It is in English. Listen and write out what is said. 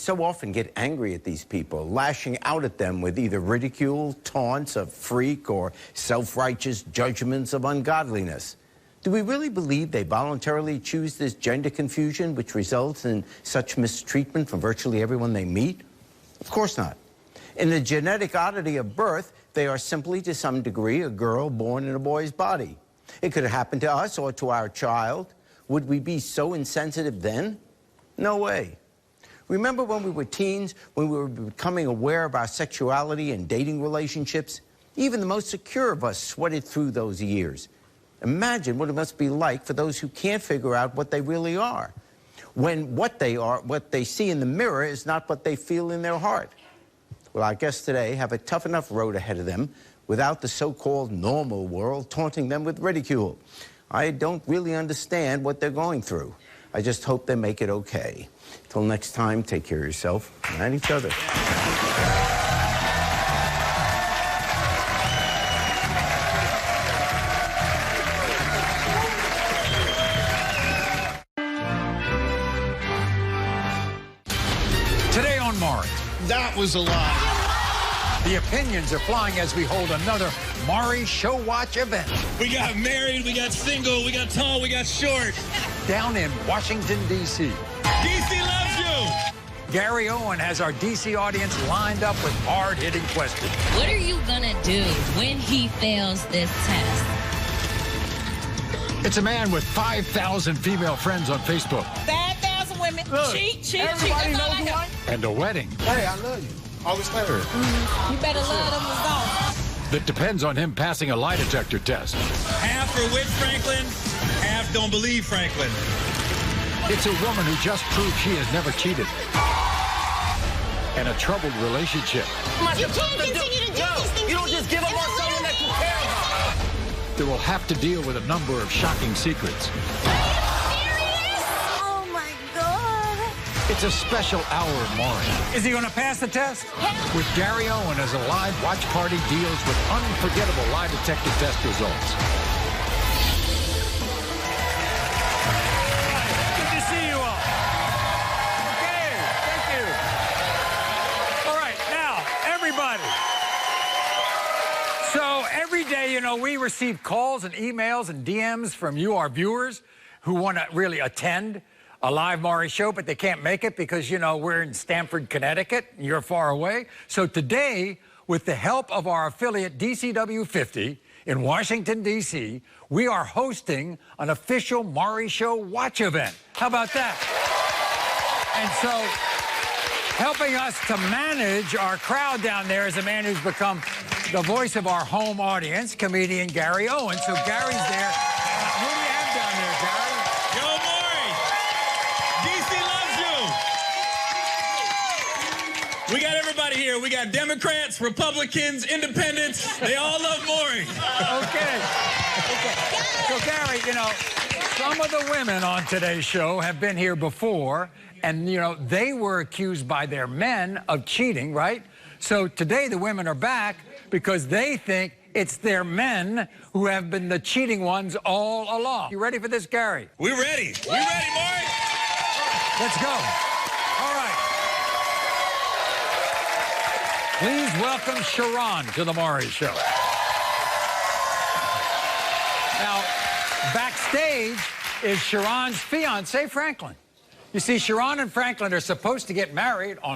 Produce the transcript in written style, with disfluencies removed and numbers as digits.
so often get angry at these people, lashing out at them with either ridicule, taunts of freak, or self-righteous judgments of ungodliness. Do we really believe they voluntarily choose this gender confusion, which results in such mistreatment from virtually everyone they meet? Of course not. In the genetic oddity of birth, they are simply, to some degree, a girl born in a boy's body. It could happen to us or to our child. Would we be so insensitive then? No way. Remember when we were teens, when we were becoming aware of our sexuality and dating relationships? Even the most secure of us sweated through those years. Imagine what it must be like for those who can't figure out what they really are, when what they see in the mirror is not what they feel in their heart. Well, our guests today have a tough enough road ahead of them without the so-called normal world taunting them with ridicule. I don't really understand what they're going through. I just hope they make it okay. Till next time, take care of yourself and each other. Today on Maury. That was a lie. The opinions are flying as we hold another Maury Show Watch event. We got married, we got single, we got tall, we got short. Down in Washington, D.C. D.C. loves you. Gary Owen has our D.C. audience lined up with hard-hitting questions. What are you gonna do when he fails this test? It's a man with 5,000 female friends on Facebook. 5,000 women. Look, cheat. Everybody knows who I am. And a wedding. Hey, I love you. Always later. You better love them results. That depends on him passing a lie detector test. Half are with Franklin, half don't believe Franklin. It's a woman who just proved she has never cheated. And a troubled relationship. You can't continue to do these things. You don't just give up on someone that you care about. That will have to deal with a number of shocking secrets. Oh my God. It's a special hour of Maury. Is he going to pass the test? With Gary Owen as a live watch party deals with unforgettable lie detector test results. Good to see you all. Okay, thank you. All right, now, everybody. So every day, you know, we receive calls and emails and DMs from you, our viewers, who want to really attend a live Maury show, but they can't make it because, you know, we're in Stamford, Connecticut, and you're far away. So today, with the help of our affiliate DCW 50 in Washington, D.C., we are hosting an official Maury Show watch event. How about that? And so, helping us to manage our crowd down there is a man who's become the voice of our home audience, comedian Gary Owen. So Gary's there. Who do you have down there, Gary? Yo, Maury. D.C. loves you. We got everybody here. We got Democrats, Republicans, Independents. They all love Maury. Okay. So, Gary, you know, some of the women on today's show have been here before, and, you know, they were accused by their men of cheating, right? So today the women are back because they think it's their men who have been the cheating ones all along. You ready for this, Gary? We're ready. We ready, Maury? Let's go. All right. Please welcome Sharron to the Maury Show. Now, backstage is Sharron's fiance, Franklin. You see, Sharron and Franklin are supposed to get married on